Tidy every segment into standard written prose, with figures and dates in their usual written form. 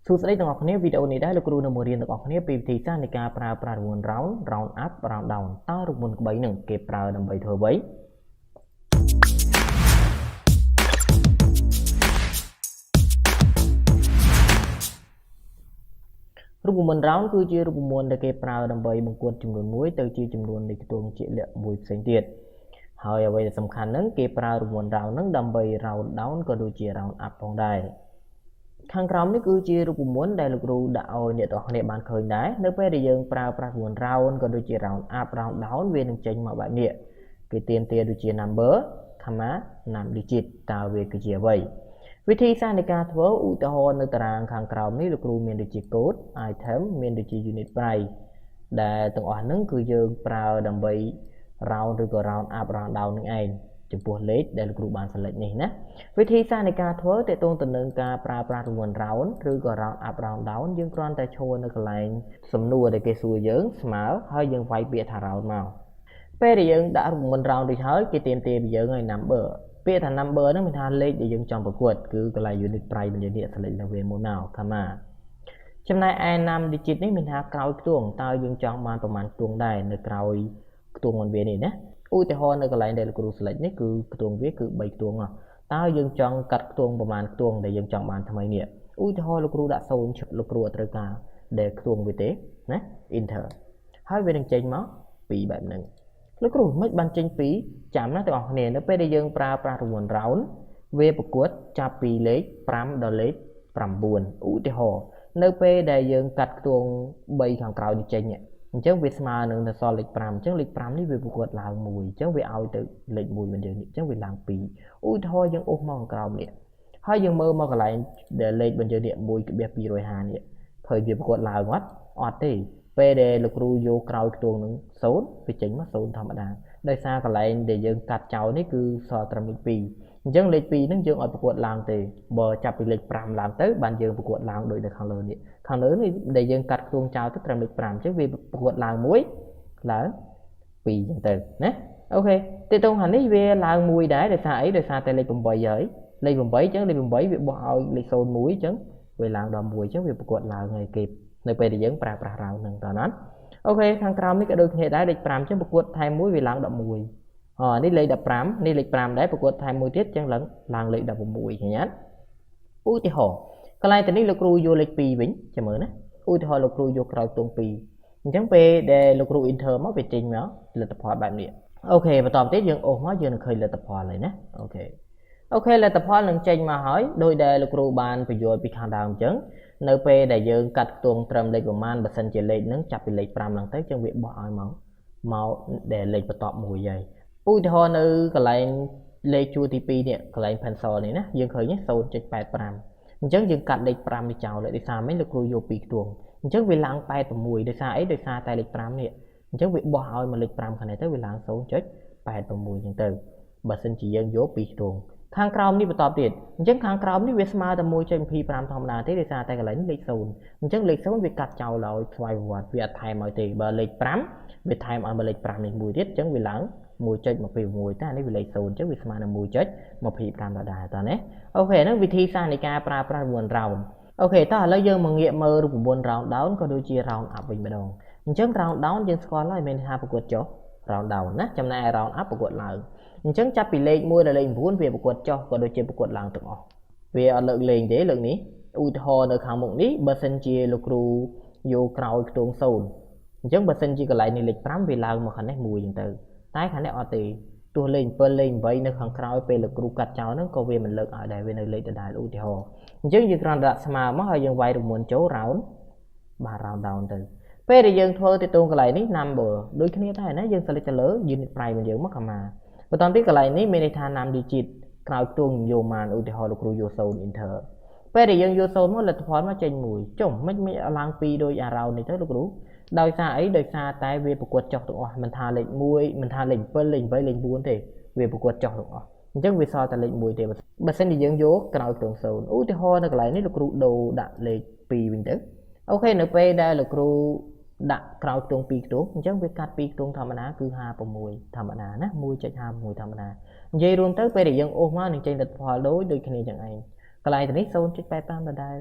សួស្តីទាំងអស់គ្នាវីដេអូនេះដែរលោកគ្រូនឹងបង្រៀនទាំងអស់គ្នាពីវិធីសាស្ត្រនៃការប្រើប្រាស់រង្វាន់ round up rounddown តើរង្វាន់ក្បីនឹងគេប្រើដើម្បីធ្វើអ្វីរូបមន្ត round គឺជារូបមន្តដែលគេប្រើដើម្បីបង្គាត់ចំនួន1ទៅជាចំនួននៃខ្ទង់ជាក់លាក់មួយផ្សេងទៀតហើយអ្វីដែលសំខាន់ហ្នឹងគេប្រើរង្វាន់ round ហ្នឹងដើម្បី round down ក៏ដូចជា round up ផងដែរខាងក្រោមនេះគឺជារូបមន្តដែលលោកគ្រូដាក់ឲ្យអ្នកទាំងអស់គ្នាបានឃើញដែរនៅពេលដែលយើងប្រើប្រាស់រង្វាន់ round ក៏ដូចជា round up round down វានឹងចេញមកបែបនេះគេទាមទារដូចជា number, num digit តើវាគឺជាអ្វីវិធីសាស្ត្រនៃការធ្វើឧទាហរណ៍នៅតារាងខាងក្រោមនេះលោកគ្រូមានដូចជា code item មានដូចជា unit price ដែលទាំងអស់ហ្នឹងគឺយើងប្រើដើម្បី round ឬក៏ round up round down នឹងឯងចំពោះលេខដែលលោកគ្រូបាន select នេះណាវិធីសាស្ត្រនៃការធ្វើទាក់ទងទៅនឹងការប្រើប្រាស់រង្វាន់ round ឬក៏ round up round down យើងគ្រាន់តែឈរនៅកន្លែងសំណួរដែលគេសួរយើងស្មើហើយយើងវាយពាក្យថា round មកពេលដែលយើងដាក់រង្វាន់ round រួចហើយគេទាមទារពីយើងឲ្យ number ពាក្យថា number ហ្នឹងមានថាលេខដែលយើងចង់ប្រកួតគឺកន្លែង unit price របស់យើងនេះ select នៅវាមុនមក comma ចំណែកឯ num digit នេះមានថាក្រោយខ្ទង់តើយើងចង់បានប្រមាណខ្ទង់ដែរនៅក្រោយខ្ទង់របស់វានេះណាឧទាហរណ៍នៅកន្លែងដែលលោកគ្រូ select នេះគឺខ្ទង់វាគឺ3ខ្ទង់តើយើងចង់កាត់ខ្ទង់ប្រមាណខ្ទង់ដែលយើងចង់បានថ្មីនេះឧទាហរណ៍លោកគ្រូដាក់0លោកគ្រូអត់ត្រូវការដែលខ្ទង់វាទេណា enter ហើយវានឹងចេញមក2បែបហ្នឹងលោកគ្រូមិនបានចេញ2ចាំណាទាំងអស់គ្នានៅពេលដែលយើងប្រើប្រាស់រង្វាន់ round វាប្រកួតចាប់ពីលេខ5ដល់លេខ9ឧទាហរណ៍នៅពេលដែលយើងកាត់ខ្ទង់3ខាងក្រោយនេះចេញអញ្ចឹងវាស្មើនឹងសល់លេខ5អញ្ចឹងលេខ5នេះវាប្រកួតឡើង1អញ្ចឹងវាឲ្យទៅលេខ1មិនយើងនេះអញ្ចឹងវាឡើង2ឧទាហរណ៍យើងអូសមកខាងក្រោមនេះហើយយើងមើលមកកន្លែងដែលលេខរបស់យើងនេះ1.250នេះឃើញវាប្រកួតឡើងអត់ទេពេលដែលលោកគ្រូយកក្រោយខ្ទង់នឹង0វាចេញមក0ធម្មតាដោយសារកន្លែងដែលយើងកាត់ចោលនេះគឺសល់ត្រឹមលេខ2អញ្ចឹងលេខ2ហ្នឹងយើងអត់ប្រកួតឡើងទេបើចាប់ពីលេខ5ឡើងទៅបានយើងប្រកួតឡើងដូចនៅខាងលើនេះដែលយើងកាត់ខ្ទង់ចោលទៅត្រឹមលេខ5អញ្ចឹងវាប្រកួតឡើង1ឡើង2អញ្ចឹងទៅណាអូខេទីតងខាងនេះវាឡើង1ដែរដោយសារអីដោយសារតែលេខ8ហើយលេខ8អញ្ចឹងលេខ8វាបោះឲ្យលេខ01អញ្ចឹងវាឡើងដល់1អញ្ចឹងវាប្រកួតឡើងហើយគេនៅពេលដែលយើងប្រើប្រាស់ round ហ្នឹងតើណាអូខេខាងក្រោមនេះក៏ដូចគ្នាដែរលេខ5អញ្ចឹងប្រកួតថែម1វាឡើង11នេះលេខ15នេះលេខ5ដែរប្រកួតថែម1ទៀតអញ្ចឹងឡើងលេខ16ឃើញអត់ឧទាហរណ៍កន្លែងទៅនេះលោកគ្រូយកលេខ2វិញចាំមើលណាឧទាហរណ៍លោកគ្រូយកក្រោយខ្ទង់2អញ្ចឹងពេលដែលលោកគ្រូ enter មកវាចេញមកលទ្ធផលបែបនេះអូខេបន្តទៀតយើងអូសមកយើងនឹងឃើញលទ្ធផលហើយណាអូខេលទ្ធផលនឹងចេញមកហើយដោយដែលលោកគ្រូបានបញ្យល់ពីខាងដើមអញ្ចឹងនៅពេលដែលយើងកាត់ខ្ទង់ត្រឹមលេខប្រមាណបើសិនជាលេខហ្នឹងចាប់ពីលេខ5ឡើងទៅអញ្ចឹងវាបោះឲ្យមកដែលលេខបន្ទាប់មួយហើយឧទាហរណ៍នៅកន្លែងលេខជួរទី2នេះកន្លែង pencil នេះណាយើងឃើញ 0.85 អញ្ចឹងយើងកាត់លេខ5នេះចោលដោយសារមិនលោកគ្រូយក2ខ្ទង់អញ្ចឹងវាឡើង86ដោយសារអីដោយសារតែលេខ5នេះអញ្ចឹងវាបោះឲ្យមកលេខ5ខាងនេះទៅវាឡើង 0.86 អញ្ចឹងទៅបើសិនជាយើងយក2ខ្ទង់ខាងក្រោមនេះបន្តទៀតអញ្ចឹងខាងក្រោមនេះវាស្មើតែ 1.25 ធម្មតាទេដោយសារតែកន្លែងនេះលេខ0អញ្ចឹងលេខ0វាកាត់ចោលឲ្យស្វ័យប្រវត្តិវាអត់ថែមឲ្យទេបើលេខ5វាថែមឲ្យមកលេខ5នេះមួយទៀតអញ្ចឹងវាឡើង 1.26 តែនេះវាលេខ0អញ្ចឹងវាស្មើនឹង 1.25 ដដែលតើណាអូខេហ្នឹងវិធីសាស្ត្រនៃការប្រើប្រាស់រង្វាន់ round អូខេតោះឥឡូវយើងមកងាកមើលរូបមន្ត round down ក៏ដូចជា round up វិញម្ដងអញ្ចឹង round down យើងស្គាល់ហើយមានថាប្រកួតចុះ round down ណាចំណែក round up ប្រកួតឡើងអញ្ចឹងចាប់ពីលេខ1ដល់លេខ9វាប្រកួតចុះក៏ដូចជាប្រកួតឡើងទាំងអស់វាអត់លើកលែងទេលើកនេះឧទាហរណ៍នៅខាងមុខនេះបើសិនជាលោកគ្រូយកក្រោយខ្ទង់0អញ្ចឹងបើសិនជាកន្លែងនេះលេខ5វាឡើងមកខាងនេះ1អញ្ចឹងទៅតែខាងនេះអត់ទេទោះលេខ7លេខ8នៅខាងក្រោយពេលលោកគ្រូកាត់ចោលហ្នឹងក៏វាមិនលើកឲ្យដែរវានៅលេខដដែលឧទាហរណ៍អញ្ចឹងយើងគ្រាន់តែដាក់ស្មើមកហើយយើងវាយរង្វាន់ចូល round បាទ round down ទៅពេលដែលយើងធ្វើទៅតងកន្លែងនេះ number ដូចគ្នាដែរណាយើង select ទៅលើ unit price របស់យើងមកកម្មាបន្តទៀតកន្លែងនេះមានន័យថា num digit ក្រោយខ្ទង់យកបានឧទាហរណ៍លោកគ្រូយក0 enter ពេលដែលយើងយក0មកលទ្ធផលមកចេញ1ចុះមិនឡើង2ដូច round នេះទៅលោកគ្រូដោយសារអីដោយសារតែវាប្រកួតចុះទាំងអស់មិនថាលេខ1មិនថាលេខ7លេខ8លេខ4ទេវាប្រកួតចុះទាំងអស់អញ្ចឹងវាសល់តែលេខ1ទេបើសិនជាយើងយកក្រោយខ្ទង់0ឧទាហរណ៍នៅកន្លែងនេះលោកគ្រូដូរដាក់លេខ2វិញទៅអូខេនៅពេលដែលលោកគ្រូដាក់ក្រោយខ្ទង់2ខ្ទង់អញ្ចឹងវាកាត់2ខ្ទង់ធម្មតាគឺ56ធម្មតាណា 1.56 ធម្មតានិយាយរួមទៅពេលដែលយើងអូសមកនឹងចេញលទ្ធផលដូចគ្នាចឹងឯងកន្លែងនេះ 0.85 ដដែល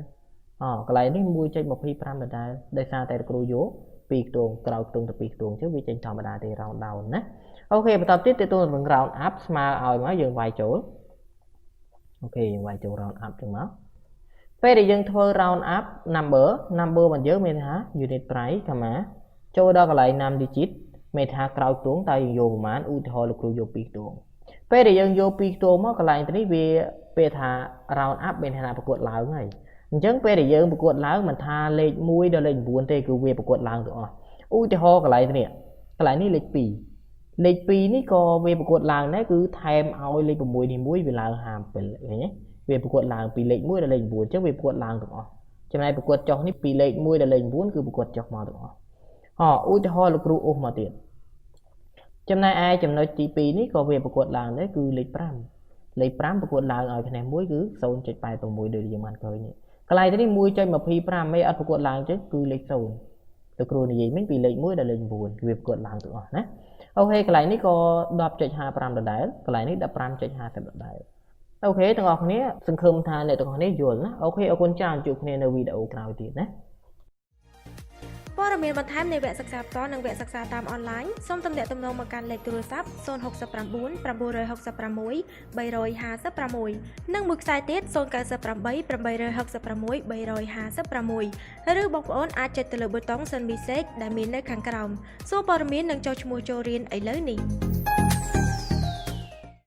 cái này nó mua trên 25 đợt đây đây xa tại cừu vô pi tuồng cào tuồng từ pi tuồng chứ vì trên thòm đợt thì rounddown nè ok và tập tiếp thì tôi bằng roundup mà ở má dừng vài chỗ ok vài chỗ roundup chừng máu về thì dừng thôi roundup number mình nhớ mình hả unit price cả má cho đó cái này 5 digit mình hả cào tuồng tay vô mà ui thôi là cừu vô pi tuồng về thì dừng vô pi tuồng mà cái này thì về thà roundup bên này làประกวด láo này chẳng về để dân ประกวด láo mình tha lên mũi đó lên buồn tê cứ về ประกวด láo tụi ui thì ho cái này nè cái này lên pi ní có về ประกวด láo này cứ thêm ao lên một mũi thì mũi về láo hàm nhé về ประกวด láo pi lên mũi là lên buồn chứ về ประกวด láo tụi cho này ประกวด chọc ní pi lên mũi là lên buồn cứ ประกวด chọc mà tụi ui thì ho là cừu ôm mà tiền cho này ai chấm nói chỉ pi ní có về ประกวด láo đấy cứ lên pram ประกวด láo ở cái này mũi cứ sâu chạy bài tụi mũi đời mà coi nhỉ cái này thì mũi chơi mà phi pram mấy ăn ประกวด láo chứ cứ lên sâu từ cừu này gì mấy pi lên mũi là lên buồn về ประกวด láo tụi nè ok cái này ní có đập chạy 5 pram đợt đấy cái này ní đập pram chạy 5 đợt đấy ok ទាំងអស់គ្នាសង្ឃឹមថាអ្នកទាំងអស់គ្នាយល់ណាអូខេអរគុណច្រើនជួបគ្នានៅវីដេអូក្រោយទៀតណាព័ត៌មានបន្ថែមនៃវគ្គសិក្សាផ្ទាល់និងវគ្គសិក្សាតាមអនឡាញសូមទំនាក់ទំនងមកកាន់លេខទូរស័ព្ទ069 966 356និងមួយខ្សែទៀត098 866 356ឬបងប្អូនអាចចុចទៅលើប៊ូតុង Send Message ដែលមាននៅខាងក្រោមសួរព័ត៌មាននិងចុះឈ្មោះចូលរៀនឥឡូវនេះ